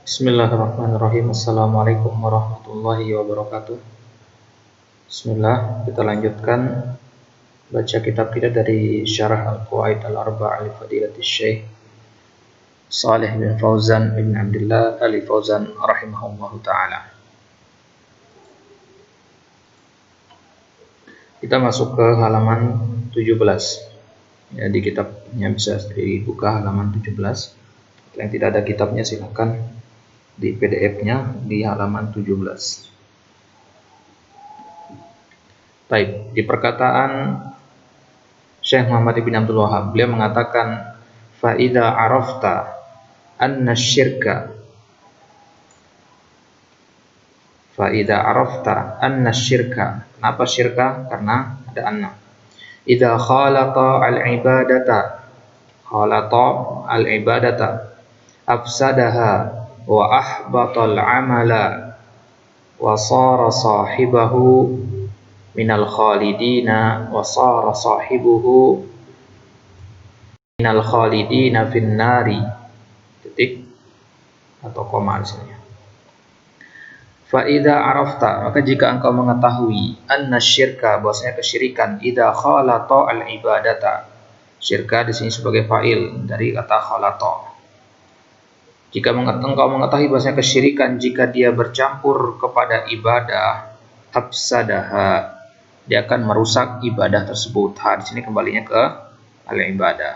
Bismillahirrahmanirrahim. Assalamualaikum warahmatullahi wabarakatuh. Bismillah, kita lanjutkan baca kitab kita dari Syarah Al-Qawaid Al-Arba'ah li Fadilatul Syekh Shalih bin Fauzan bin Abdullah Al-Fauzan rahimahullahu taala. Kita masuk ke halaman 17. Ya, di kitabnya bisa dibuka halaman 17. Yang tidak ada kitabnya silakan di PDF-nya di halaman 17. Baik, di perkataan Syekh Muhammad bin Abdul Wahhab, beliau mengatakan fa idza arafta anna syirka kenapa syirka? Karena ada anna. Idza khalata al-ibadata afsadaha wa ahbatal amala wa sara sahibahu minal khalidina finnari titik atau koma di sini. Fa idza arafta, maka jika engkau mengetahui anna syirka, bahwasanya kesyirikan, idza khalata al ibadata, syirka di sini sebagai fa'il dari kata khalata. Jika engkau mengetahui bahwasanya kesyirikan jika dia bercampur kepada ibadah, afsadaha, dia akan merusak ibadah tersebut. Ha, di sini kembalinya ke al-ibadah.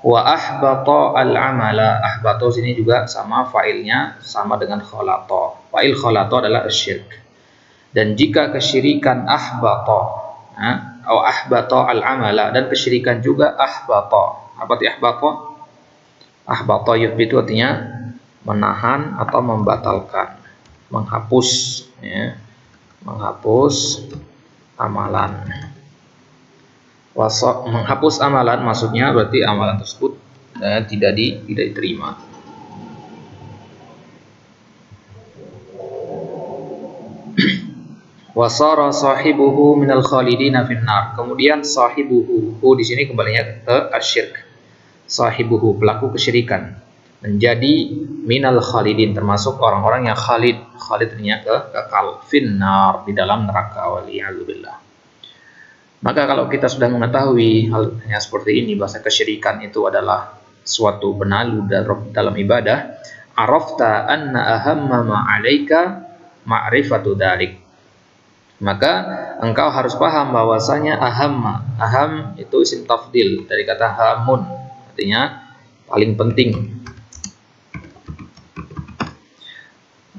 Wa ahbata al-amala, ahbata sini juga sama fa'ilnya sama dengan khalata. Fa'il khalata adalah asyirk. Dan jika kesyirikan atau ahbata al-amala, dan kesyirikan juga ahbata. Apa itu ahbata? Ahbata yuthbitu artinya menahan atau membatalkan, menghapus, ya, menghapus amalan. Menghapus amalan maksudnya berarti amalan tersebut tidak diterima. Wasara sahibuhu minal khalidina finnar. Kemudian sahibuhu, di sini kembalinya ke asyirk. Sahibuhu, pelaku kesyirikan, menjadi minal khalidin, termasuk orang-orang yang khalid artinya kekal, finnar, di dalam neraka, waliyadzubillah. Maka kalau kita sudah mengetahui halnya seperti ini, bahasa kesyirikan itu adalah suatu benalu dalam ibadah, arafta anna ahamma ma'alaika ma'rifatu dzalik, maka engkau harus paham bahwasanya aham itu isim tafdil dari kata hamun, artinya paling penting.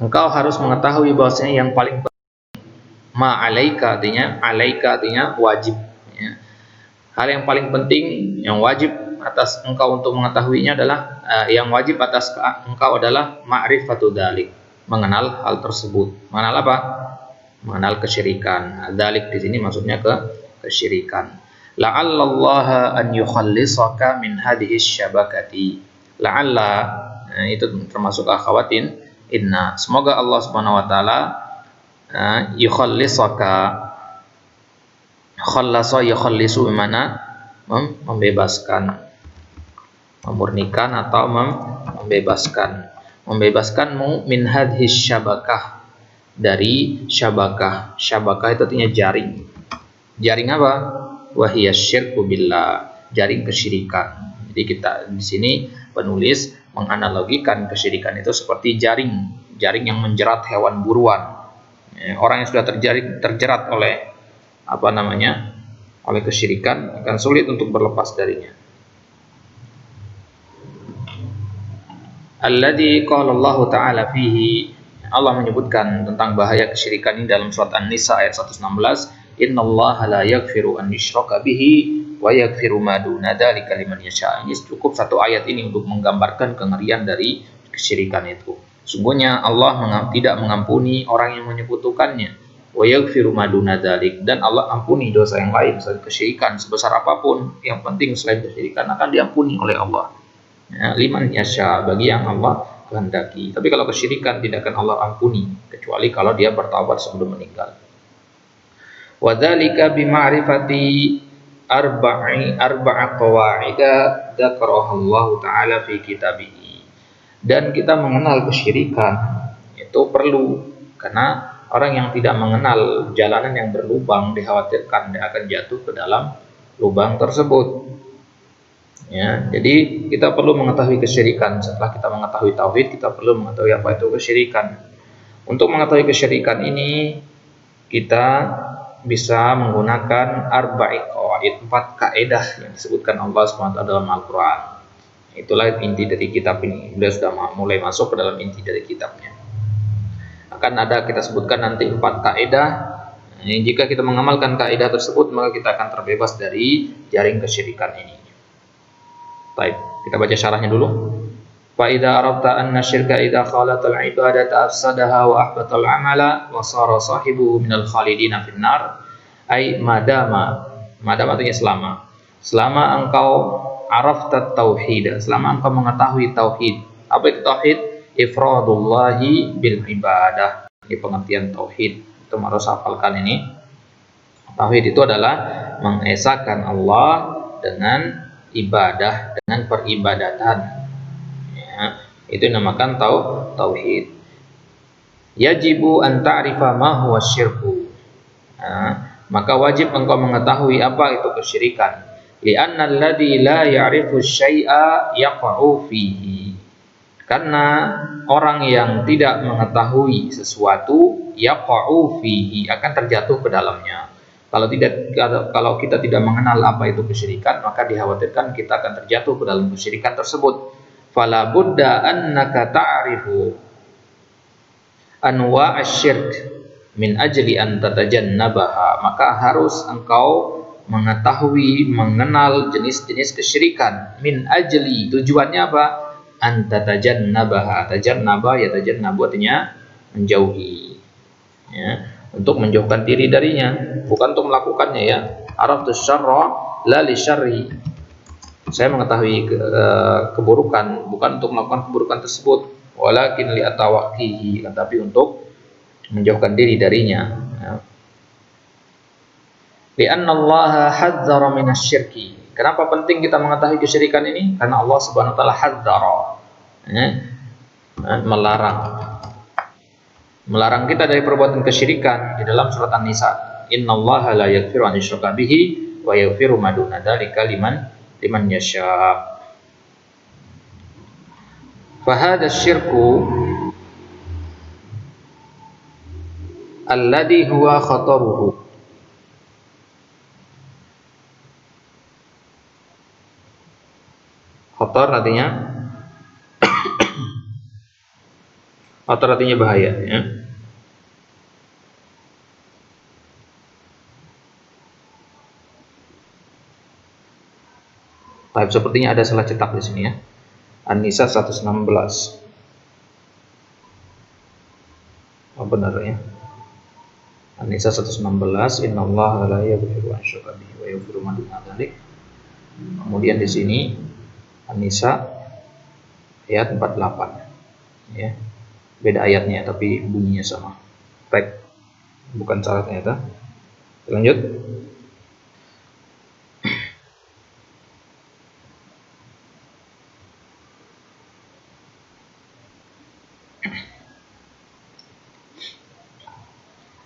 Engkau harus mengetahui bahwasanya yang paling penting, ma'alaika artinya wajib, ya. Hal yang paling penting, yang wajib atas engkau untuk mengetahuinya adalah yang wajib atas engkau adalah ma'rifatu dzalik, mengenal hal tersebut. Mengenal apa? Mengenal kesyirikan. Dzalik di sini maksudnya kesyirikan. La'allallaha an yukhallisaka min hadhihi syabakati. La'alla, itu termasuk akhawatin inna. Semoga Allah Subhanahu wa taala yukhallisaka, khallasa yukhallisu bimana membebaskan, memurnikan atau membebaskanmu min hadhihi syabakah, dari syabakah. Syabakah itu artinya jaring. Jaring apa? Wahiya syirku billah, jaring kesyirikan. Jadi kita di sini penulis menganalogikan kesyirikan itu seperti jaring yang menjerat hewan buruan. Orang yang sudah terjerat oleh oleh kesyirikan akan sulit untuk berlepas darinya. Alladzi qala Allah Ta'ala fihi, Allah menyebutkan tentang bahaya kesyirikan ini dalam surat An-Nisa ayat 116, innallaha la yaghfiru an yushraka bihi wa yaghfiru ma duna dzalika liman yasha. Ini cukup satu ayat ini untuk menggambarkan kengerian dari kesyirikan itu. Sungguhnya Allah tidak mengampuni orang yang menyekutukannya, wa yaghfiru ma duna dzalik, dan Allah ampuni dosa yang lain selain kesyirikan sebesar apapun, yang penting selain kesyirikan akan diampuni oleh Allah. Ya, liman yasha, bagi yang Allah kehendaki. Tapi kalau kesyirikan tidak akan Allah ampuni kecuali kalau dia bertaubat sebelum meninggal. Wa dzalika bi ma'rifati arba'a qawaida dzakaraha Allah Ta'ala fi kitabih. Dan kita mengenal kesyirikan itu perlu, karena orang yang tidak mengenal jalanan yang berlubang dikhawatirkan dia akan jatuh ke dalam lubang tersebut. Ya, jadi kita perlu mengetahui kesyirikan. Setelah kita mengetahui tauhid, kita perlu mengetahui apa itu kesyirikan. Untuk mengetahui kesyirikan ini, kita bisa menggunakan arba'i qawaid, 4 kaidah yang disebutkan Allah SWT dalam Al-Quran. Itulah inti dari kitab ini. Beliau sudah mulai masuk ke dalam inti dari kitabnya. Akan ada kita sebutkan nanti 4 kaidah. Jika kita mengamalkan kaidah tersebut, maka kita akan terbebas dari jaring kesyirikan ini. Baik, kita baca syarahnya dulu. Fa idza arafta anna syirka idza khalatal ibadata afsadaha wa ahbatal amala wa sara sahibuhu minal khalidina finnar. Ai madama artinya selama engkau arafta tauhid, selama engkau mengetahui tauhid. Apa itu tauhid? Ifradullahi bil ibadah. Ini pengertian tauhid. Itu harus hafalkan ini. Tauhid itu adalah mengesahkan Allah dengan ibadah, dengan peribadatan. Ya, itu dinamakan tauhid. Yajibu an ta'rifa ma huwa syirku. Maka wajib engkau mengetahui apa itu kesyirikan. Li'anna alladhi la ya'rifu syai'a yaqa'u fihi. Karena orang yang tidak mengetahui sesuatu yaqa'u fihi akan terjatuh ke dalamnya. Kalau kita tidak mengenal apa itu kesyirikan, maka dikhawatirkan kita akan terjatuh ke dalam kesyirikan tersebut. Fala budda annaka ta'rifu anwa' asyirk min ajli an tatajannabaha. Maka harus engkau mengetahui, mengenal jenis-jenis kesyirikan. Min ajli, tujuannya apa? An tatajannabaha. Tajannaba ya tajannabu artinya menjauhi. Ya, untuk menjauhkan diri darinya, bukan untuk melakukannya ya. Araftus syarra la li syarri. Saya mengetahui keburukan bukan untuk melakukan keburukan tersebut, walakin li atawaqihi, tetapi untuk menjauhkan diri darinya. Li'anna Allah hadzara minasyirki. Kenapa penting kita mengetahui kesyirikan ini? Karena Allah Subhanahu wa taala hadzara, melarang kita dari perbuatan kesyirikan di dalam surat An-Nisa. Innallaha la yaghfiru an yushraka bihi wa yaghfiru ma duna dzalika liman yasha. Fa hadha syirku alladhi huwa khataruhu. Khatar artinya bahaya ya. Baik, sepertinya ada salah cetak di sini ya. An-Nisa 116. Oh benar ya. An-Nisa 116, innallaha la yaghfiru an yushraka bihi wa yaghfiru ma duna dzalik. Kemudian di sini An-Nisa ayat 48 ya. Beda ayatnya tapi bunyinya sama. Baik. Bukan salah ternyata. Lanjut.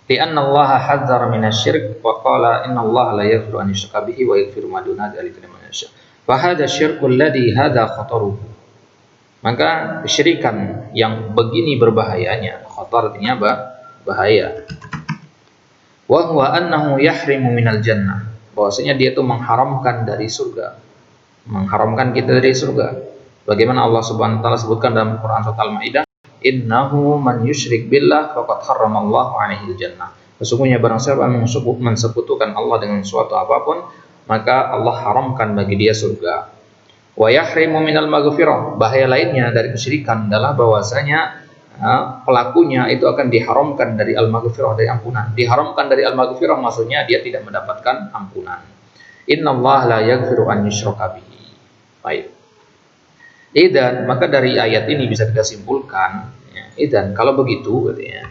Li'anna Allah hadzara minasy-syirk wa qala innallaha la yaghfiru an yushraka bihi wa yaghfiru ma duna dzalika liman yasha. Fa hadza syirkul ladzi hadza khataruhu. Maka kesyirikan yang begini berbahayanya, khatar artinya bahaya. Wa huwa annahu yahrimu minal jannah. Bahwasanya dia itu mengharamkan dari surga. Mengharamkan kita dari surga. Bagaimana Allah Subhanahu wa taala sebutkan dalam Quran surat Al-Maidah, innahu man yusyrik billah faqad harramallahu 'alaihi jannah. Sesungguhnya barang siapa yang mensekutukan Allah dengan suatu apapun, maka Allah haramkan bagi dia surga. Wa yahrimu minal maghfirah. Bahaya lainnya dari kesyirikan adalah bahwasanya pelakunya itu akan diharamkan dari al-maghfirah, dari ampunan. Diharamkan dari al-maghfirah maksudnya dia tidak mendapatkan ampunan. Innallaha la yaghfiru an yushraka bihi. Baik. Idzan, maka dari ayat ini bisa kita simpulkan ya, idzan kalau begitu katanya.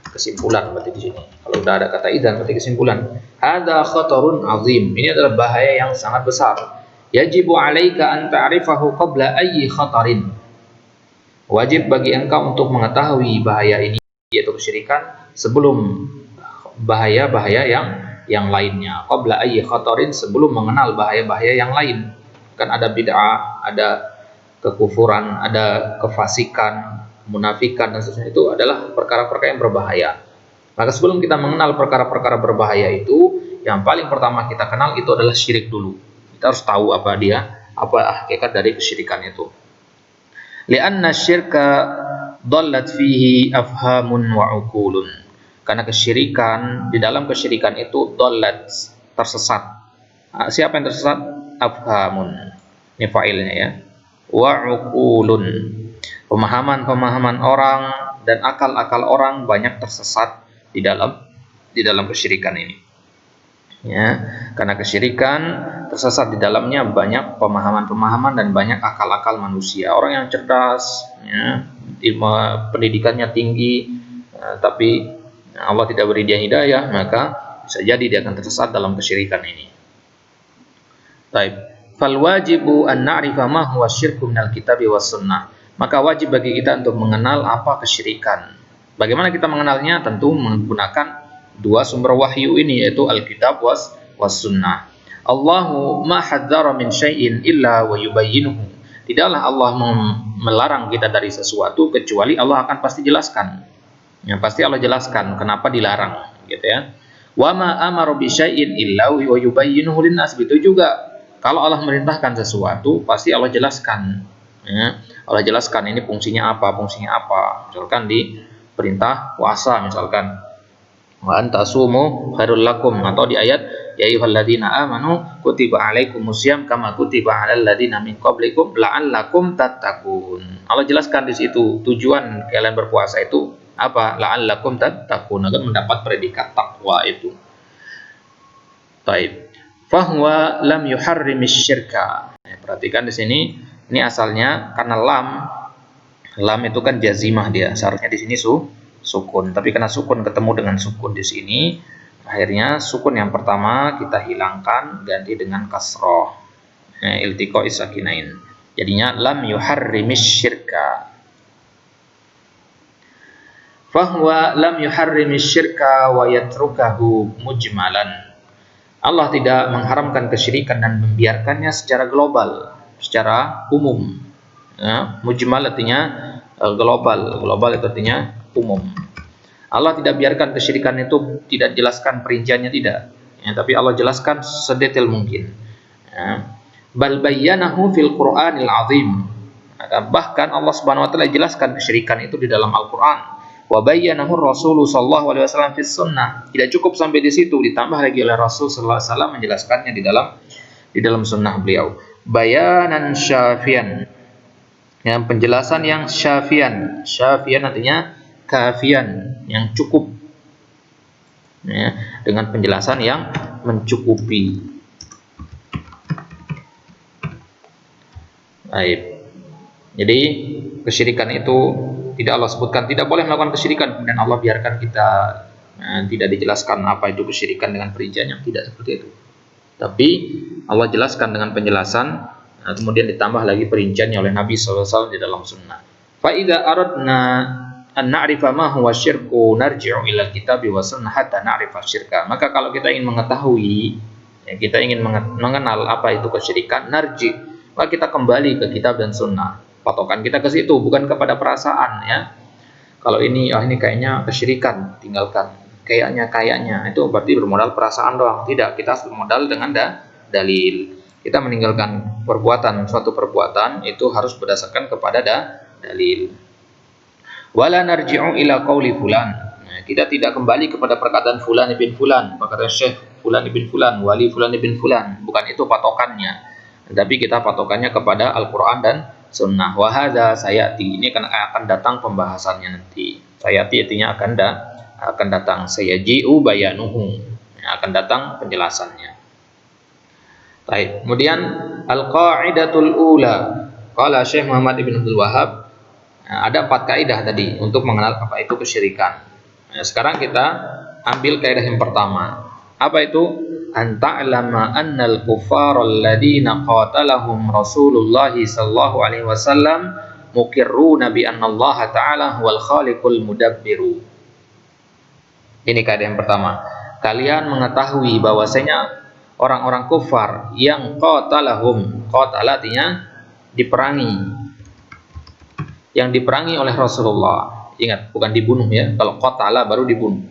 Kesimpulan berarti di sini. Kalau udah ada kata idzan berarti kesimpulan. Hadza khatarun azim. Ini adalah bahaya yang sangat besar. Yajibu 'alaika an ta'rifahu qabla ayyi khatarin. Wajib bagi engkau untuk mengetahui bahaya ini, yaitu kesyirikan, sebelum bahaya-bahaya yang lainnya. Qabla ayyi khatarin, sebelum mengenal bahaya-bahaya yang lain. Kan ada bid'ah, ada kekufuran, ada kefasikan, munafikan dan seterusnya, itu adalah perkara-perkara yang berbahaya. Maka sebelum kita mengenal perkara-perkara berbahaya itu, yang paling pertama kita kenal itu adalah syirik dulu. Kita harus tahu apa hakikat dari kesyirikan itu. Li'anna syirka dhallat fihi afhamun wa uqulun. Karena kesyirikan, di dalam kesyirikan itu dhallat, tersesat. Siapa yang tersesat? Afhamun. Ini fa'ilnya ya. Wa uqulun. Pemahaman-pemahaman orang dan akal-akal orang banyak tersesat di dalam kesyirikan ini. Ya, karena kesyirikan tersesat di dalamnya banyak pemahaman-pemahaman dan banyak akal-akal manusia. Orang yang cerdas, ya, pendidikannya tinggi, tapi Allah tidak beri dia hidayah, maka bisa jadi dia akan tersesat dalam kesyirikan ini. Baik, fal wajibu an na'rifa ma huwa syirku minal kitabi was sunnah. Maka wajib bagi kita untuk mengenal apa kesyirikan. Bagaimana kita mengenalnya? Tentu menggunakan dua sumber wahyu ini, yaitu Alkitab was sunnah. Allahu ma hadzara min syai'in illa wa yubayyinuhu. Tidaklah Allah melarang kita dari sesuatu kecuali Allah akan pasti jelaskan. Ya, pasti Allah jelaskan kenapa dilarang, gitu ya. Wa ma amara bi syai'in illa wa yubayyinuhu linnas. Begitu juga kalau Allah merintahkan sesuatu, pasti Allah jelaskan. Ya, Allah jelaskan ini fungsinya apa. Misalkan di perintah puasa, misalkan wa antasumu khairul lakum, atau di ayat ya ayyuhalladzina amanu kutiba alaikumusiyam kama kutiba alal ladzina min qablikum la'allakum tattaqun. Allah jelaskan di situ tujuan kalian berpuasa itu apa? La'allakum tattaqun, agar mendapat predikat takwa itu. Baik. Fahuwa lam yuharrimish syirka. Perhatikan di sini, ini asalnya karena lam itu kan jazimah, dia seharusnya di sini sukun, tapi karena sukun ketemu dengan sukun di sini, akhirnya sukun yang pertama kita hilangkan, ganti dengan kasroh, iltiqa'is sakinain. Jadinya lam yuharrimish syirka. Fahuwa lam yuharrimish syirka wa yatrukahu mujmalan. Allah tidak mengharamkan kesyirikan dan membiarkannya secara global, secara umum. Ya, mujmal artinya global itu artinya umum. Allah tidak biarkan kesyirikan itu tidak jelaskan perinciannya, tidak. Ya, tapi Allah jelaskan sedetail mungkin. Ya. Bal bayyanahu fil Qur'anil azim. Bahkan Allah Subhanahu wa taala jelaskan kesyirikan itu di dalam Al-Qur'an. Wa bayyanahu Rasulullah sallallahu alaihi wasallam fis sunnah. Tidak cukup sampai di situ, ditambah lagi oleh Rasul sallallahu alaihi wasallam menjelaskannya di dalam sunnah beliau. Bayanan syafian. Yang penjelasan yang syafian. Syafian artinya kafian, yang cukup. Ya, dengan penjelasan yang mencukupi. Baik. Jadi kesyirikan itu tidak Allah sebutkan, tidak boleh melakukan kesyirikan, kemudian Allah biarkan kita tidak dijelaskan apa itu kesyirikan dengan perinciannya, tidak seperti itu. Tapi Allah jelaskan dengan penjelasan, kemudian ditambah lagi perinciannya oleh Nabi SAW di dalam sunnah. Fa idza aradna an na'rifa ma huwa syirku narji'u ila al-kitabi wa sunnah hatta na'rifa syirka. Maka kalau kita ingin mengetahui, kita ingin mengenal apa itu kesyirikan, maka kita kembali ke kitab dan sunnah. Patokan kita ke situ, bukan kepada perasaan, ya. Kalau ini kayaknya kesyirikan, tinggalkan. Kayaknya itu berarti bermodal perasaan doang. Tidak, kita harus bermodal dengan dalil. Kita meninggalkan suatu perbuatan itu harus berdasarkan kepada dalil. Wala narji'u ila qauli fulan. Kita tidak kembali kepada perkataan fulan ibn fulan, perkataan syekh fulan ibn fulan, wali fulan ibn fulan. Bukan itu patokannya. Tapi kita patokannya kepada Al-Qur'an dan sunnah. Wa hadza sayati, ini akan datang pembahasannya nanti. Sayati artinya akan datang. Sayaji'u bayanuhu, akan datang penjelasannya. Baik. Kemudian al-qaidatul ula. Qala Syekh Muhammad ibn Abdul Wahhab, ada 4 kaidah tadi untuk mengenal apa itu kesyirikan. Sekarang kita ambil kaidah yang pertama. Apa itu? An ta'lama annal kuffara alladziina qatalahum Rasulullah sallallahu alaihi wasallam muqirruna bi anna Allah Ta'ala huwal khaliqul mudabbiru. Ini kaidah yang pertama. Kalian mengetahui bahwasanya orang-orang kufar yang qatalahum, qatala artinya diperangi, yang diperangi oleh Rasulullah. Ingat, bukan dibunuh ya. Kalau qatala baru dibunuh.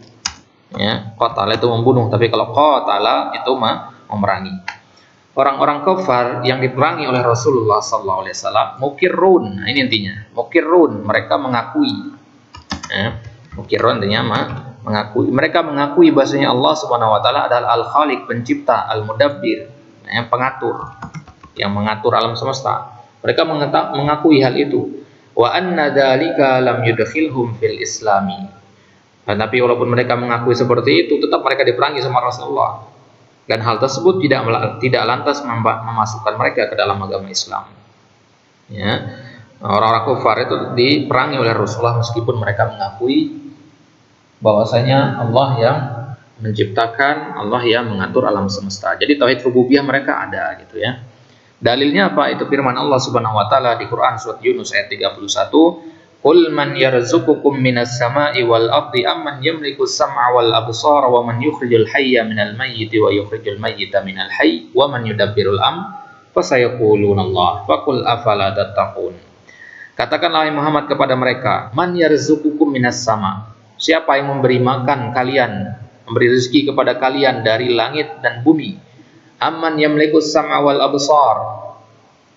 Ya, qatala itu membunuh, tapi kalau qatala itu memerangi. Orang-orang kafir yang diperangi oleh Rasulullah sallallahu alaihi wasallam mukirrun. Nah, ini intinya. Mukirrun, mereka mengakui. Ya, mukirrun artinya mengakui. Mereka mengakui bahasanya Allah Subhanahu wa taala adalah Al-Khaliq, pencipta, Al-Mudabbir, yang pengatur, yang mengatur alam semesta. Mereka mengakui hal itu. Wa anna dzalika lam yudkhilhum fil islami. Tapi walaupun mereka mengakui seperti itu, tetap mereka diperangi sama Rasulullah. Dan hal tersebut tidak lantas memasukkan mereka ke dalam agama Islam. Ya. Orang-orang kafir itu diperangi oleh Rasulullah meskipun mereka mengakui bahwasanya Allah yang menciptakan, Allah yang mengatur alam semesta. Jadi tauhid rububiyah mereka ada gitu ya. Dalilnya apa? Itu firman Allah Subhanahu wa taala di Quran surat Yunus ayat 31. Qul man yarzuqukum minas sama'i wal ardi amman yamliku as-sam'a wal absara wa man yukhrijul hayya minal mayyiti wa yukhrijul mayyita minal hayy wa man yudabbirul amr fasayaquluna Allah faqul afala tattaqun. Katakanlah Muhammad kepada mereka, man yarzuqukum minas sama', siapa yang memberi makan kalian, memberi rezeki kepada kalian dari langit dan bumi. Amman yamliku as-sam'a wal absar.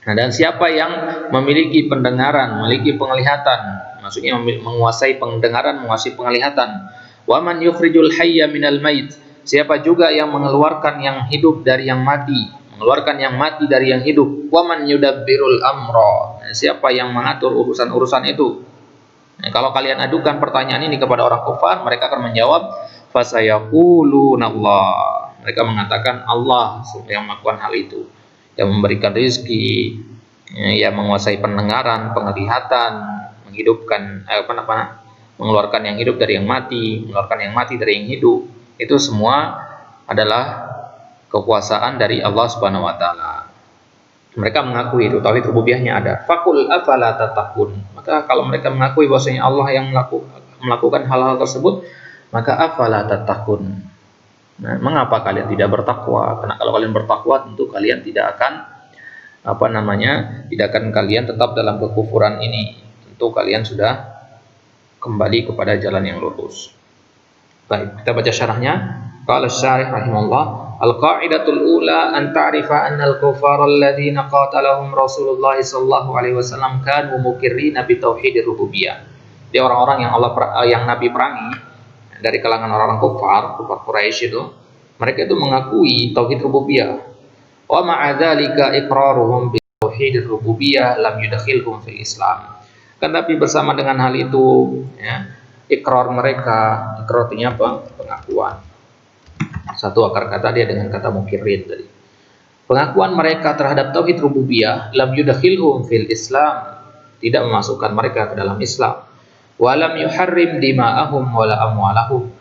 Nah, dan siapa yang memiliki pendengaran, memiliki penglihatan, maksudnya menguasai pendengaran, menguasai penglihatan. Wa man yukhrijul hayya minal mayt, siapa juga yang mengeluarkan yang hidup dari yang mati, mengeluarkan yang mati dari yang hidup. Wa man yudabbirul amra, siapa yang mengatur urusan-urusan itu. Nah, kalau kalian adukan pertanyaan ini kepada orang kafir, mereka akan menjawab fasayaquluna Allah. Mereka mengatakan Allah yang melakukan hal itu, yang memberikan rezeki, yang menguasai pendengaran, penglihatan, menghidupkan mengeluarkan yang hidup dari yang mati, mengeluarkan yang mati dari yang hidup. Itu semua adalah kekuasaan dari Allah Subhanahu wa taala. Mereka mengakui itu, tauhid rububiyahnya ada. Faqul afala tattaqun. Maka kalau mereka mengakui bahwasanya Allah yang melakukan hal-hal tersebut, maka afala tattaqun. Nah, mengapa kalian tidak bertakwa? Karena kalau kalian bertakwa tentu kalian tidak akan tidak akan kalian tetap dalam kekufuran ini. Tentu kalian sudah kembali kepada jalan yang lurus. Baik, kita baca syarahnya. Qala asy-syarih rahimahullah, al-qa'idatul ula an ta'rifa anna al-kuffara alladziina qatalahum Rasulullah sallallahu alaihi wasallam kanu muqirrina bi tauhidir rububiyah. Dia orang-orang yang Nabi perangi dari kalangan orang-orang kufar Quraisy itu, mereka itu mengakui tauhid rububiyah. Wa ma'a dzalika iqraruhum bi tauhidir rububiyah lam yudkhilhum fil Islam. Kan tapi bersama dengan hal itu, ya, ikrar mereka, ikrar artinya apa? Pengakuan. Satu akar kata dia dengan kata muqirrin tadi. Pengakuan mereka terhadap tauhid rububiyah lam yudkhilhum fil Islam, tidak memasukkan mereka ke dalam Islam. Walam yuharrim dima'ahum wala amwalahum,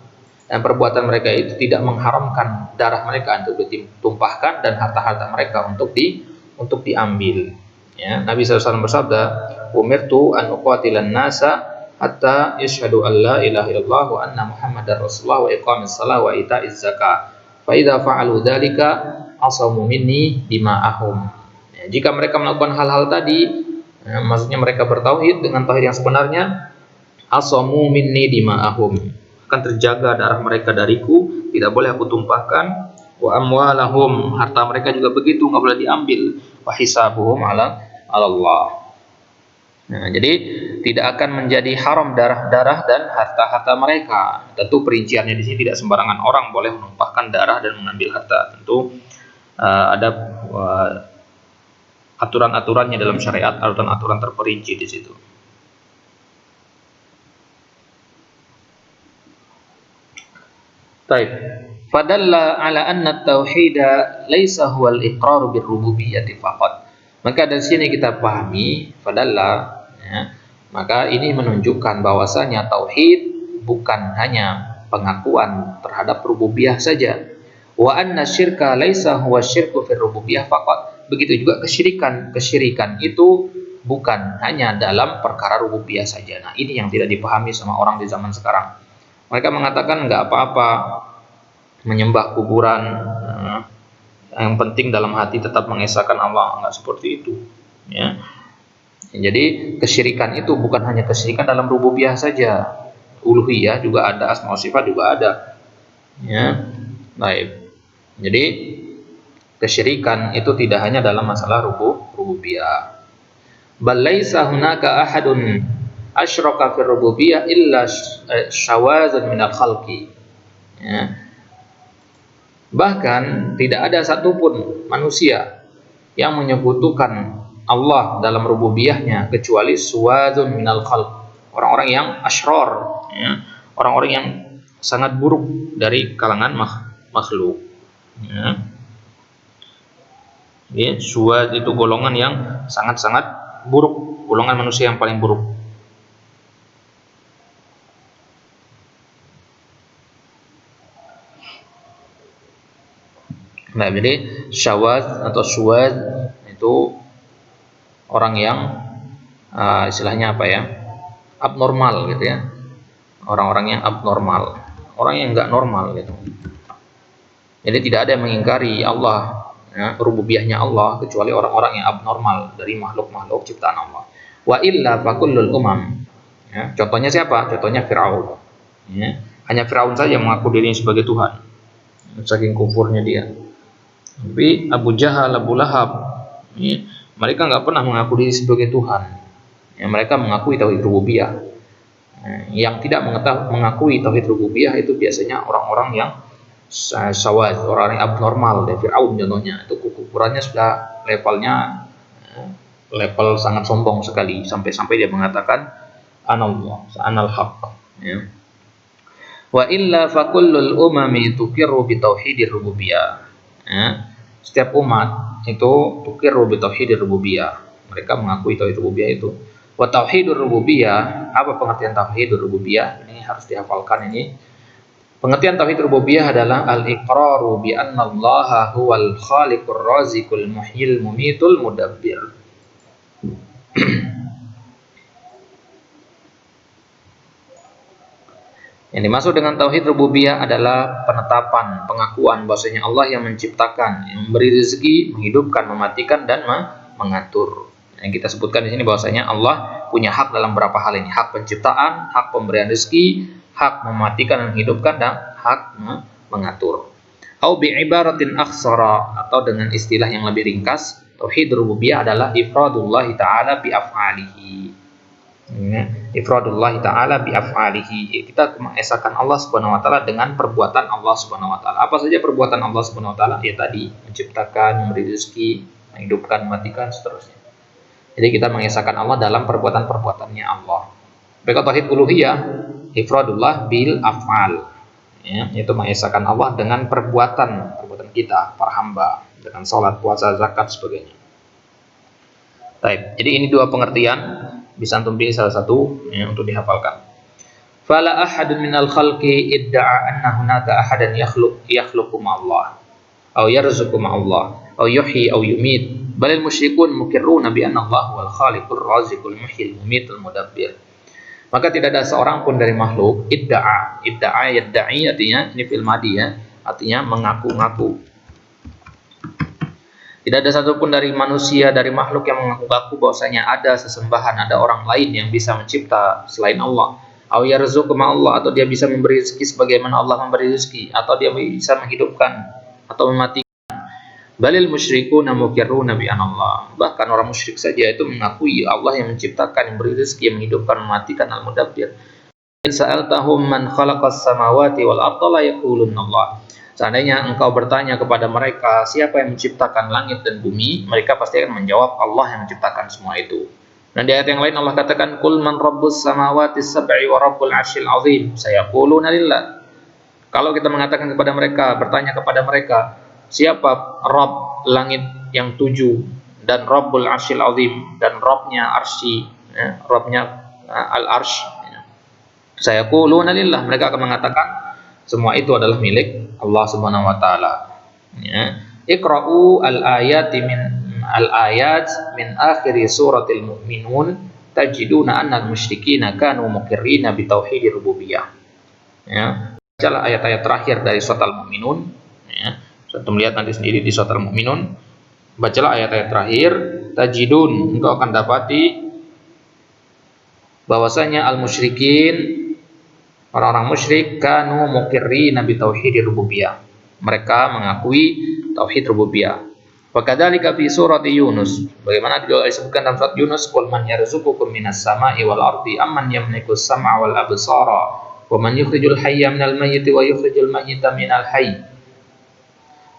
dan perbuatan mereka itu tidak mengharamkan darah mereka untuk ditumpahkan dan harta-harta mereka untuk diambil. Ya, Nabi SAW bersabda, umirtu an uqatilan nasa hatta yashhadu an la ilaha illallah wa anna muhammadar rasulullah wa iqamis shalah wa ita'iz zakah. Fa idza fa'alu dzalika asamu minni dima'ahum. Ya, jika mereka melakukan hal-hal tadi, ya, maksudnya mereka bertauhid dengan tauhid yang sebenarnya, asamu minni dima'ahum, akan terjaga darah mereka dariku, tidak boleh aku tumpahkan. Wa amwalahum, harta mereka juga begitu, nggak boleh diambil. Wa hisabuhum ala Allah. Nah, jadi tidak akan menjadi haram darah-darah dan harta-harta mereka. Tentu perinciannya di sini tidak sembarangan orang boleh menumpahkan darah dan mengambil harta. Tentu ada aturan-aturannya dalam syariat, aturan-aturan terperinci di situ. Baik. Fadalla ala anna tauhida laisa huwal iqrar bir rububiyyati faqat. Maka dari sini kita pahami fadalla, ya, maka ini menunjukkan bahwasanya tauhid bukan hanya pengakuan terhadap rububiyah saja. Wa anna syirka laisa huwa syirku fir rububiyah faqat. Begitu juga kesyirikan itu bukan hanya dalam perkara rububiyah saja. Nah, ini yang tidak dipahami sama orang di zaman sekarang. Mereka mengatakan nggak apa-apa menyembah kuburan, yang penting dalam hati tetap mengesahkan Allah. Nggak seperti itu, ya. Jadi kesyirikan itu bukan hanya kesyirikan dalam rububiyah saja, uluhiyah juga ada, asma wa sifat juga ada, ya. Baik. Jadi kesyirikan itu tidak hanya dalam masalah rububiyah. Bal laisa hunaka ahadun asyraka fi rububiyah illa syawazan minal khalqi. Ya. Bahkan tidak ada satupun manusia yang menyekutukan Allah dalam rububiyahnya kecuali suwazun minal khalq, orang-orang yang asyror, ya. Orang-orang yang sangat buruk dari kalangan makhluk, ya. Ya, suwaz itu golongan yang sangat-sangat buruk, golongan manusia yang paling buruk. Nah, jadi syawaz atau suwaz itu orang yang istilahnya apa ya, abnormal gitu ya, orang-orang yang abnormal, orang yang nggak normal gitu. Jadi tidak ada yang mengingkari Allah, ya, rububiyahnya Allah kecuali orang-orang yang abnormal dari makhluk-makhluk ciptaan Allah. Wa illa fakullul umam, ya, contohnya siapa? Contohnya Firaun, ya. Hanya Firaun saja mengaku dirinya sebagai Tuhan, saking kufurnya dia. Tapi Abu Jahal, Abu Lahab, ya, mereka nggak pernah mengaku diri sebagai Tuhan, ya, mereka mengakui tauhid rububiyah. Yang tidak mengakui tauhid rububiyah itu biasanya orang-orang yang sawaz, orang yang abnormal. Dan Fir'aun contohnya, itu kekufurannya sudah levelnya level sangat sombong sekali, sampai-sampai dia mengatakan anallah, anal haqq, ya. Wa illa fakullul umami tuqirru bi tauhidir rububiyah, ya. Setiap umat itu tuqirru bi tauhidir rububiyah, mereka mengakui tauhid rububiyah itu. Wa tauhidur rububiyah, apa pengertian tauhidur rububiyah? Ini harus dihafalkan ini. Pengertian tauhid rububiyah adalah al-iqraru bi anna Allaha huwal khaliqur raziqul muhyil mumitul mudabbir. Yang dimaksud dengan tauhid rububiyah adalah penetapan, pengakuan bahwasanya Allah yang menciptakan, yang memberi rezeki, menghidupkan, mematikan, dan mengatur. Yang kita sebutkan di sini bahwasanya Allah punya hak dalam beberapa hal ini: hak penciptaan, hak pemberian rezeki, hak mematikan dan menghidupkan, dan hak mengatur. Au bi ibaratin akhsara, atau dengan istilah yang lebih ringkas, tauhid rububiyah adalah ifradullah taala bi af'alihi. Ya, ifradullah taala bi af'alihi, kita mengesahkan Allah Subhanahu wa taala dengan perbuatan Allah Subhanahu wa taala. Apa saja perbuatan Allah Subhanahu wa taala? Ya tadi, menciptakan, memberi rezeki, menghidupkan, mematikan, seterusnya. Jadi kita mengesahkan Allah dalam perbuatan-perbuatannya Allah. Berikut tauhid uluhiyah, ifradullah bil af'al, ya, yaitu mengesahkan Allah dengan perbuatan kita, para hamba, dengan salat, puasa, zakat, sebagainya. Baik, jadi ini dua pengertian, bisa antum pilih salah satu, ya, untuk dihafalkan. Fala ahadun minal khalqi idda'a anna hunaka ahadan yakhluqu ma'allah, aw yarzuqu ma'allah, aw yuhyi aw yumit, balil musyrikun mukirruna bi anna Allah wal khaliqur raziqul muhyil mumitul mudabbir. Maka tidak ada seorang pun dari makhluk yadda'i artinya ini fil madi, ya, artinya mengaku-ngaku. Tidak ada satupun dari manusia, dari makhluk yang mengaku-ngaku bahwasanya ada sesembahan, ada orang lain yang bisa mencipta selain Allah. Aw yarzuqu ma'allah, atau dia bisa memberi rezeki sebagaimana Allah memberi rezeki, atau dia bisa menghidupkan atau mematikan. Balil musyrikuna mukirruna bi anallah. Bahkan orang musyrik saja itu mengakui Allah yang menciptakan, yang memberi rezeki, yang menghidupkan, mematikan, al-mudabbir. In sa'altahum man khalaqas samawati wal arda la yaqulunna Allah. Seandainya engkau bertanya kepada mereka siapa yang menciptakan langit dan bumi, mereka pasti akan menjawab Allah yang menciptakan semua itu. Dan di ayat yang lain Allah katakan, "Qul man rabbus samawati sab'i wa rabbul 'arsyil 'azim." Sayaquluna lillah. Kalau kita mengatakan kepada mereka, bertanya kepada mereka, siapa Rabb langit yang 7 dan Rabbul 'arsyil 'azim, dan Rabbnya arsy, ya, Rabbnya al-arsy, ya. Sayaquluna lillah, mereka akan mengatakan semua itu adalah milik Allah Subhanahu wa taala. Ya. Iqra'u al-ayati min al-ayat min akhiri suratil mu'minun tajiduna anna al-musyrikina kanu muqirrina bi tauhidir rububiyah. Ya, bacalah ayat-ayat terakhir dari surat Al-Mu'minun, ya. Suatu melihat nanti sendiri di surat Al-Mu'minun. Bacalah ayat-ayat terakhir, tajidun, engkau akan dapati bahwasanya al-musyrikin, orang-orang musyrik, kanu muqirrina bi tauhidir rububiyah. Mereka mengakui tauhid rububiyah. Wa kadzalika fi surat Yunus, bagaimana disebutkan dalam surat Yunus, qul man yarzuqukum minas sama'i wal ardi amman yamliku as-sam'a wal absara wa man yukhrijul hayya minal mayyiti wa yukhrijul mayyita minal hayy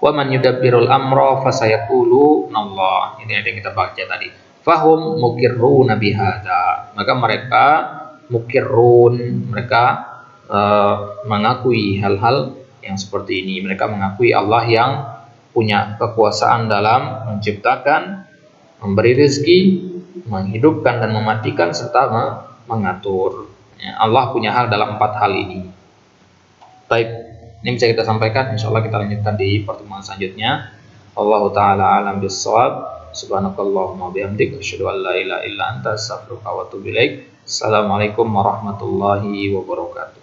wa man yudabbirul amra fasayaquluna Allah. Ini yang kita baca tadi. Fahum muqirruna bihadza, maka mereka muqirrun, mereka mengakui hal-hal yang seperti ini. Mereka mengakui Allah yang punya kekuasaan dalam menciptakan, memberi rezeki, menghidupkan dan mematikan serta mengatur. Ya, Allah punya hal dalam 4 hal ini. Baik, ini bisa kita sampaikan. Insyaallah kita lanjutkan di pertemuan selanjutnya. Allahu taala alam bissawab. Subhanakallahumma bihamdika asyhadu an la ilaha illa anta astaghfiruka wa atubu ilaik. Assalamualaikum warahmatullahi wabarakatuh.